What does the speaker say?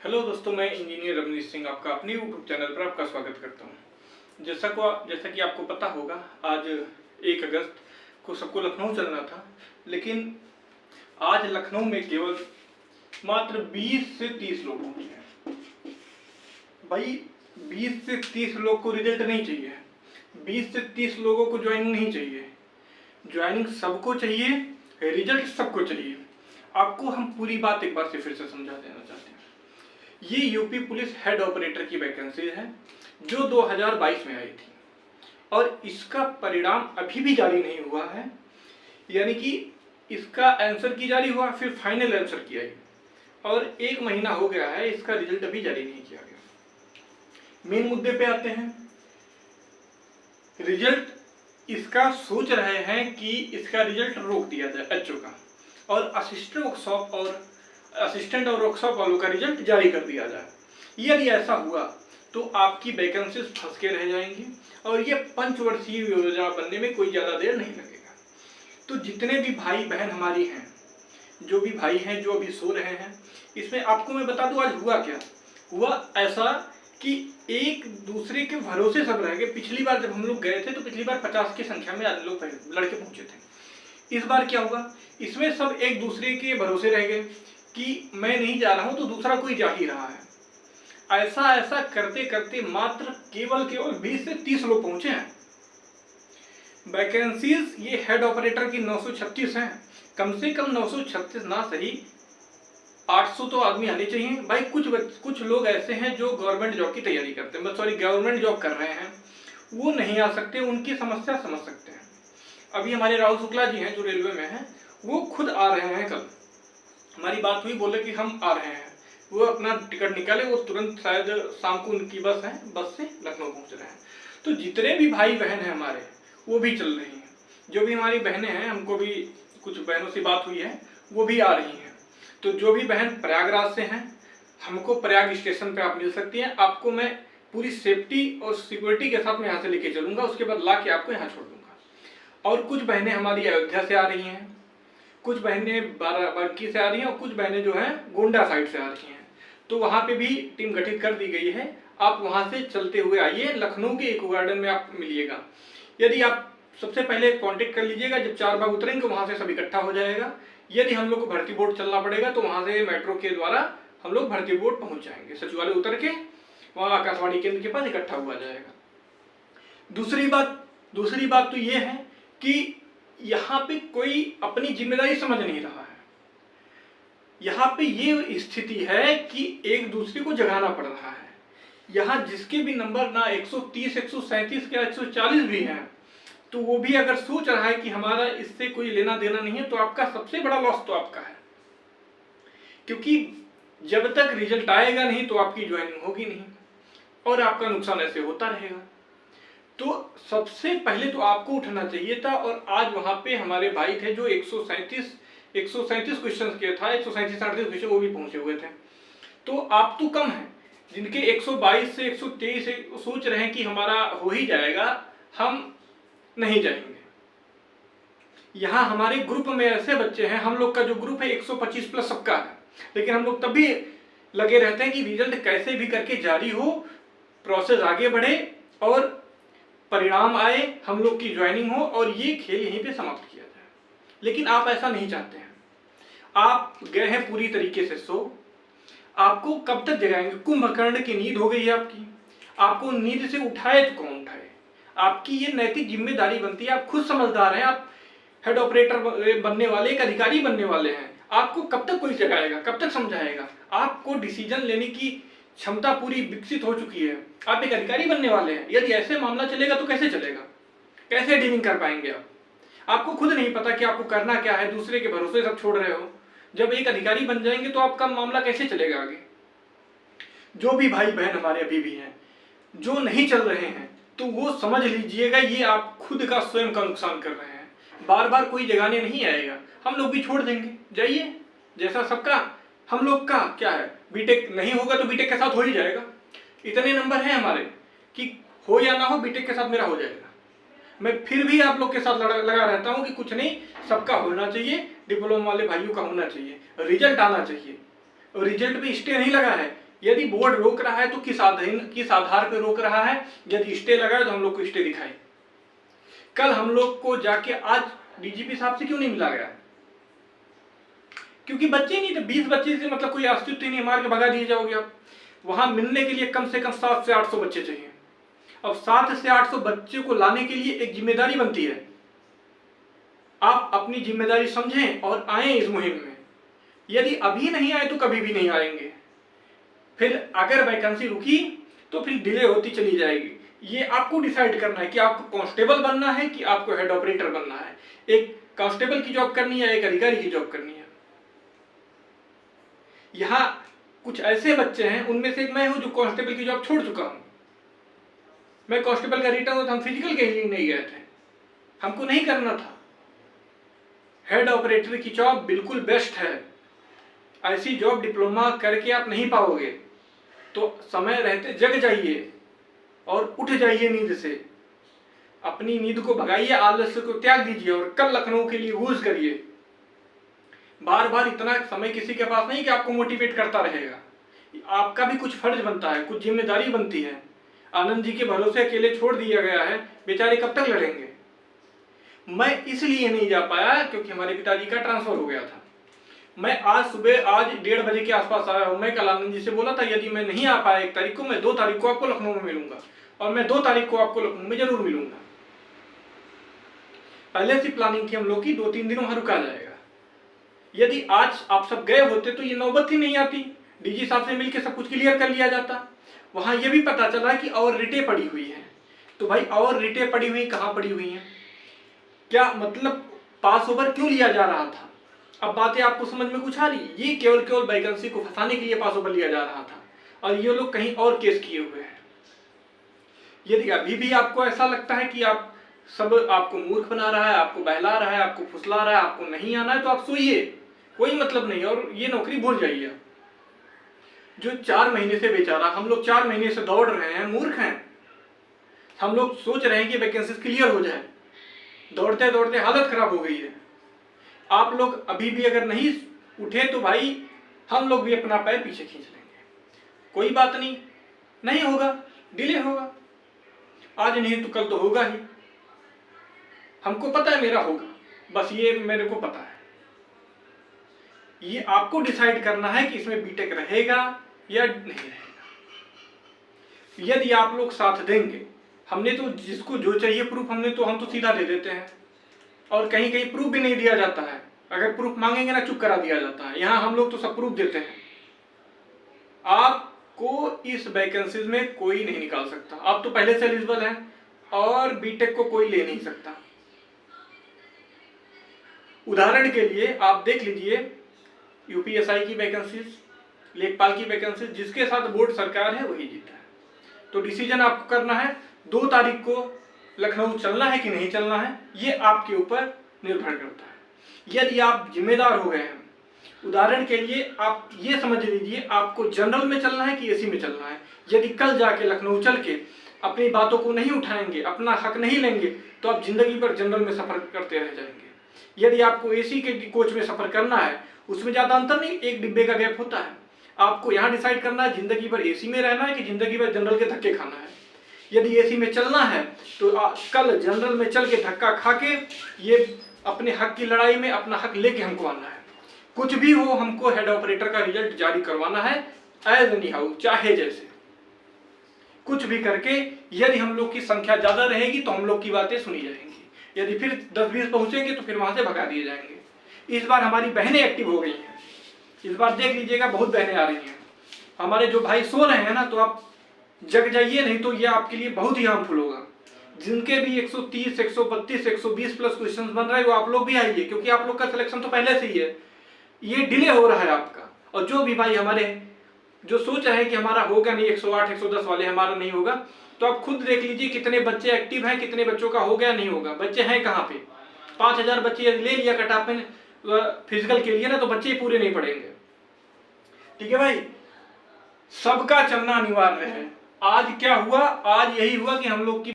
Hello दोस्तों, मैं engineer Ramnish Singh आपका अपने यूट्यूब चैनल पर आपका स्वागत करता हूं। जैसा कि आपको पता होगा, आज 1 अगस्त को सबको लखनऊ चलना था, लेकिन आज लखनऊ में केवल मात्र 20 से 30 लोग पहुंचे हैं। भाई 20 से 30 लोग को रिजल्ट नहीं चाहिए, 20 से 30 लोगों को ज्वाइनिंग नहीं चाहिए। ज्वाइनिंग सबको चाहिए, रिजल्ट सबको चाहिए। आपको हम पूरी बात एक बार से फिर से समझा देना चाहते हैं। ये यूपी पुलिस हेड ऑपरेटर की वैकेंसी है जो 2022 में आई थी और इसका परिणाम अभी भी जारी नहीं हुआ है। यानी कि इसका आंसर की जारी हुआ, फिर फाइनल आंसर की आई और 1 महीना हो गया है, इसका रिजल्ट अभी जारी नहीं किया गया। मेन मुद्दे पे आते हैं। रिजल्ट इसका सोच रहे हैं कि इसका रिजल्ट रोक दिया जाए एचओ का, और असिस्टेंट और वर्कशॉप वालों का रिजल्ट जारी कर दिया जाए। यदि ऐसा हुआ तो आपकी वैकेंसीज फंस के रह जाएंगी और ये पंचवर्षीय योजना बनने में कोई ज़्यादा देर नहीं लगेगा। तो जितने भी भाई बहन हमारी हैं, जो भी भाई हैं जो अभी सो रहे हैं, इसमें आपको मैं बता दूं आज हुआ क्या। हुआ ऐसा कि एक दूसरे के भरोसे सब रह गए। पिछली बार जब हम लोग गए थे तो पिछली बार 50 की संख्या में लोग लड़के पहुंचे थे। इस बार क्या हुआ, इसमें सब एक दूसरे के भरोसे रह गए कि मैं नहीं जा रहा हूं तो दूसरा कोई जा ही रहा है। ऐसा करते करते मात्र केवल 20 से 30 लोग पहुंचे हैं। वैकेंसीज ये हेड ऑपरेटर की 936 हैं। कम से कम 936 ना सही 800 तो आदमी आने चाहिए। भाई कुछ लोग ऐसे हैं जो गवर्नमेंट जॉब की तैयारी करते हैं, गवर्नमेंट जॉब कर रहे हैं, वो नहीं आ सकते, उनकी समस्या समझ सकते हैं। अभी हमारे राहुल शुक्ला जी हैं जो रेलवे में हैं, वो खुद आ रहे हैं। कल हमारी बात हुई, बोले कि हम आ रहे हैं। वो अपना टिकट निकाले, वो तुरंत शायद शाम को उनकी बस है, बस से लखनऊ पहुंच रहे हैं। तो जितने भी भाई बहन हैं हमारे, वो भी चल रही हैं। जो भी हमारी बहनें हैं, हमको भी कुछ बहनों से बात हुई है, वो भी आ रही हैं। तो जो भी बहन प्रयागराज से हैं, हमको प्रयाग स्टेशन पे आप मिल सकती हैं। आपको मैं पूरी सेफ्टी और सिक्योरिटी के साथ में यहाँ से लेके चलूंगा, उसके बाद ला के आपको यहाँ छोड़ दूंगा। और कुछ बहनें हमारी अयोध्या से आ रही हैं, कुछ बहनें बाराबंकी से आ रही हैं और कुछ बहनें जो हैं गोंडा साइड से आ रही हैं। तो वहाँ पे भी टीम गठित कर दी गई है। आप वहाँ से चलते हुए आइए, लखनऊ के इको गार्डन में आप मिलिएगा। यदि आप सबसे पहले कांटेक्ट कर लीजिएगा, जब 4 बाग उतरेंगे वहाँ से सब इकट्ठा हो जाएगा। यदि हम लोग को भर्ती बोर्ड चलना पड़ेगा तो वहाँ से मेट्रो के द्वारा हम लोग भर्ती बोर्ड पहुँच जाएंगे। सचिवालय उतर के वहाँ आकाशवाणी केंद्र के पास इकट्ठा हुआ जाएगा। दूसरी बात तो ये है कि यहाँ पे कोई अपनी जिम्मेदारी समझ नहीं रहा है। यहाँ पे ये स्थिति है कि एक दूसरे को जगाना पड़ रहा है। यहाँ जिसके भी नंबर ना 130, 137 या 140 भी हैं, तो वो भी अगर सोच रहा है कि हमारा इससे कोई लेना देना नहीं है, तो आपका सबसे बड़ा लॉस तो आपका है। क्योंकि जब तक रिजल्ट आएगा नहीं तो आपकी ज्वाइनिंग होगी नहीं और आपका नुकसान ऐसे होता रहेगा। तो सबसे पहले तो आपको उठना चाहिए था। और आज वहां पे हमारे भाई थे जो 137 क्वेश्चंस के था, 137 क्वेश्चन वो भी पहुंचे हुए थे। तो आप तो कम हैं, जिनके 122 से 123 से सोच रहे हैं कि हमारा हो ही जाएगा, हम नहीं जाएंगे। यहाँ हमारे ग्रुप में ऐसे बच्चे हैं, हम लोग का जो ग्रुप है 125 प्लस सबका है, लेकिन हम लोग तब भी लगे रहते हैं कि रिजल्ट कैसे भी करके जारी हो, प्रोसेस आगे बढ़े और परिणाम आए, हम लोग की ज्वाइनिंग हो और ये खेल यहीं पे समाप्त किया जाए। लेकिन आप ऐसा नहीं चाहते हैं। आप गए हैं पूरी तरीके से सो, आपको कब तक जगाएंगे? कुंभकर्ण की नींद हो गई है आपकी, आपको नींद से उठाए तो कौन उठाए? आपकी ये नैतिक जिम्मेदारी बनती है। आप खुद समझदार हैं, आप हेड ऑपरेटर बनने वाले, एक अधिकारी बनने वाले हैं। आपको कब तक कोई जगाएगा, कब तक समझाएगा? आपको डिसीजन लेने की क्षमता पूरी विकसित हो चुकी है, आप एक अधिकारी बनने वाले हैं। यदि ऐसे मामला चलेगा तो कैसे चलेगा? कैसे डीलिंग कर पाएंगे आप? आपको खुद नहीं पता कि आपको करना क्या है, दूसरे के भरोसे सब छोड़ रहे हो। जब एक अधिकारी बन जाएंगे तो आपका मामला कैसे चलेगा आगे? जो भी भाई बहन हमारे अभी भी हैं जो नहीं चल रहे हैं, तो वो समझ लीजिएगा ये आप खुद का स्वयं का नुकसान कर रहे हैं। बार बार कोई जगाने नहीं आएगा, हम लोग भी छोड़ देंगे। जाइए, जैसा सबका, हम लोग का क्या है, बीटेक नहीं होगा तो बीटेक के साथ हो ही जाएगा। इतने नंबर हैं हमारे कि हो या ना हो, बीटेक के साथ मेरा हो जाएगा। मैं फिर भी आप लोग के साथ लगा रहता हूं कि कुछ नहीं, सबका होना चाहिए, डिप्लोमा वाले भाइयों का होना चाहिए, रिजल्ट आना चाहिए। रिजल्ट पे स्टे नहीं लगा है, यदि बोर्ड रोक रहा है तो किस आधार पर रोक रहा है? यदि स्टे लगा है तो हम लोग को स्टे दिखाए। कल हम लोग को जाके आज डीजीपी साहब से क्यों नहीं मिला गया? क्योंकि बच्चे नहीं थे। 20 बच्चे से मतलब कोई अस्तित्व नहीं, मार के भगा दिए जाओगे आप। वहां मिलने के लिए कम से कम 700 से 800 बच्चे चाहिए। अब 700 से 800 बच्चों को लाने के लिए एक जिम्मेदारी बनती है। आप अपनी जिम्मेदारी समझें और आए इस मुहिम में। यदि अभी नहीं आए तो कभी भी नहीं आएंगे। फिर अगर वैकेंसी रुकी तो फिर डिले होती चली जाएगी। ये आपको डिसाइड करना है कि आपको कांस्टेबल बनना है कि आपको हेड ऑपरेटर बनना है। एक कांस्टेबल की जॉब करनी है, एक अधिकारी की जॉब करनी है। यहाँ कुछ ऐसे बच्चे हैं, उनमें से एक मैं हूं जो कांस्टेबल की जॉब छोड़ चुका हूं। मैं कांस्टेबल का रिटर्न होता, हम फिजिकल के लिए नहीं गए थे, हमको नहीं करना था। हेड ऑपरेटर की जॉब बिल्कुल बेस्ट है। ऐसी जॉब डिप्लोमा करके आप नहीं पाओगे। तो समय रहते जग जाइए और उठ जाइए नींद से। अपनी नींद को भगाइए, आलस्य को त्याग दीजिए और कल लखनऊ के लिए घूस करिए। बार बार इतना समय किसी के पास नहीं कि आपको मोटिवेट करता रहेगा। आपका भी कुछ फर्ज बनता है, कुछ जिम्मेदारी बनती है। आनंद जी के भरोसे अकेले छोड़ दिया गया है, बेचारे कब तक लड़ेंगे। मैं इसलिए नहीं जा पाया क्योंकि हमारे पिताजी का ट्रांसफर हो गया था। मैं आज सुबह 1:30 बजे के आसपास आया हूं। मैं कल आनंद जी से बोला था यदि मैं नहीं आ पाया 1 तारीख को, मैं 2 तारीख को आपको लखनऊ में मिलूंगा और मैं 2 तारीख को आपको लखनऊ में जरूर मिलूंगा। पहले से प्लानिंग थी हम लोग की 2-3 दिनों वहां रुका जाएगा। यदि आज आप सब गए होते तो ये नौबत ही नहीं आती। डीजी साहब से मिलकर सब कुछ क्लियर कर लिया जाता। वहां ये भी पता चला कि और रिटें पड़ी हुई हैं। तो भाई और रिटें पड़ी हुई कहाँ पड़ी हुई हैं? क्या मतलब पास ओवर क्यों लिया जा रहा था? अब बातें आपको समझ में कुछ आ रही? ये केवल वैकेंसी को फंसाने के लिए पास ओवर लिया जा रहा था और ये लोग कहीं और केस किए हुए हैं। यदि अभी भी आपको ऐसा लगता है कि आप सब आपको मूर्ख बना रहा है, आपको बहला रहा है, आपको फुसला रहा है, आपको नहीं आना है, तो आप सोइए, कोई मतलब नहीं और ये नौकरी भूल जाइए। जो 4 महीने से बेचारा, हम लोग 4 महीने से दौड़ रहे हैं, मूर्ख हैं। हम लोग सोच रहे हैं कि वैकेंसी क्लियर हो जाए, दौड़ते दौड़ते हालत खराब हो गई है। आप लोग अभी भी अगर नहीं उठे तो भाई हम लोग भी अपना पैर पीछे खींच लेंगे। कोई बात नहीं, नहीं होगा, डिले होगा, आज नहीं तो कल तो होगा ही। हमको पता है मेरा होगा, बस ये मेरे को पता है। ये आपको डिसाइड करना है कि इसमें बीटेक रहेगा या नहीं रहेगा। यदि आप लोग साथ देंगे, हमने तो जिसको जो चाहिए प्रूफ हम तो सीधा दे देते हैं और कहीं कहीं प्रूफ भी नहीं दिया जाता है। अगर प्रूफ मांगेंगे ना, चुप करा दिया जाता है। यहाँ हम लोग तो सब प्रूफ देते हैं। आपको इस वैकेंसीज में कोई नहीं निकाल सकता। आप तो पहले से एलिजिबल हैं और बीटेक को कोई ले नहीं सकता। उदाहरण के लिए आप देख लीजिए यूपीएसआई की वैकेंसीज, लेखपाल की वैकेंसीज, जिसके साथ बोर्ड सरकार है वही जीता है। तो डिसीजन आपको करना है 2 तारीख को लखनऊ चलना है कि नहीं चलना है, ये आपके ऊपर निर्भर करता है। यदि आप जिम्मेदार हो गए हैं, उदाहरण के लिए आप ये समझ लीजिए आपको जनरल में चलना है कि एसी में चलना है। यदि कल जाके लखनऊ चल के अपनी बातों को नहीं उठाएंगे, अपना हक नहीं लेंगे, तो आप जिंदगी भर जनरल में सफर करते रह जाएंगे। यदि आपको एसी के कोच में सफर करना है, उसमें ज्यादा अंतर नहीं, 1 डिब्बे का गैप होता है। आपको यहाँ डिसाइड करना है जिंदगी भर एसी में रहना है कि जिंदगी भर जनरल के धक्के खाना है। यदि एसी में चलना है तो कल जनरल में चल के धक्का खा के ये अपने हक की लड़ाई में अपना हक लेके हमको आना है। कुछ भी हो, हमको हेड ऑपरेटर का रिजल्ट जारी करवाना है, एज एनी हाउ, चाहे जैसे कुछ भी करके। यदि हम लोग की संख्या ज्यादा रहेगी तो हम लोग की बातें सुनी जाएंगी। यदि फिर 10-20 पहुंचेंगे तो फिर वहां से भगा दिए जाएंगे। इस बार हमारी बहनें एक्टिव हो गई हैं। इस बार देख लीजिएगा बहुत बहनें आ रही हैं। हमारे जो भाई सो रहे हैं ना, तो आप जग जाइए, नहीं तो ये आपके लिए बहुत ही हार्मफुल होगा। जिनके भी 130, 132, 120 प्लस क्वेश्चन बन रहे हैं, वो आप लोग भी आइए, क्योंकि आप लोग का सिलेक्शन तो पहले से ही है। ये डिले हो रहा है आपका। और जो भी भाई हमारे जो सोच रहे हैं कि हमारा होगा नहीं, 108, 110 वाले हमारा नहीं होगा, तो आप खुद देख लीजिए कितने बच्चे एक्टिव हैं, कितने बच्चों का हो गया नहीं होगा। बच्चे हैं कहाँ पे? 5000 बच्चे ले लिया कट ऑफ में फिजिकल के लिए ना, तो बच्चे पूरे नहीं पड़ेंगे। ठीक है भाई, सबका चलना अनिवार्य है। आज क्या हुआ? आज यही हुआ कि हम लोग की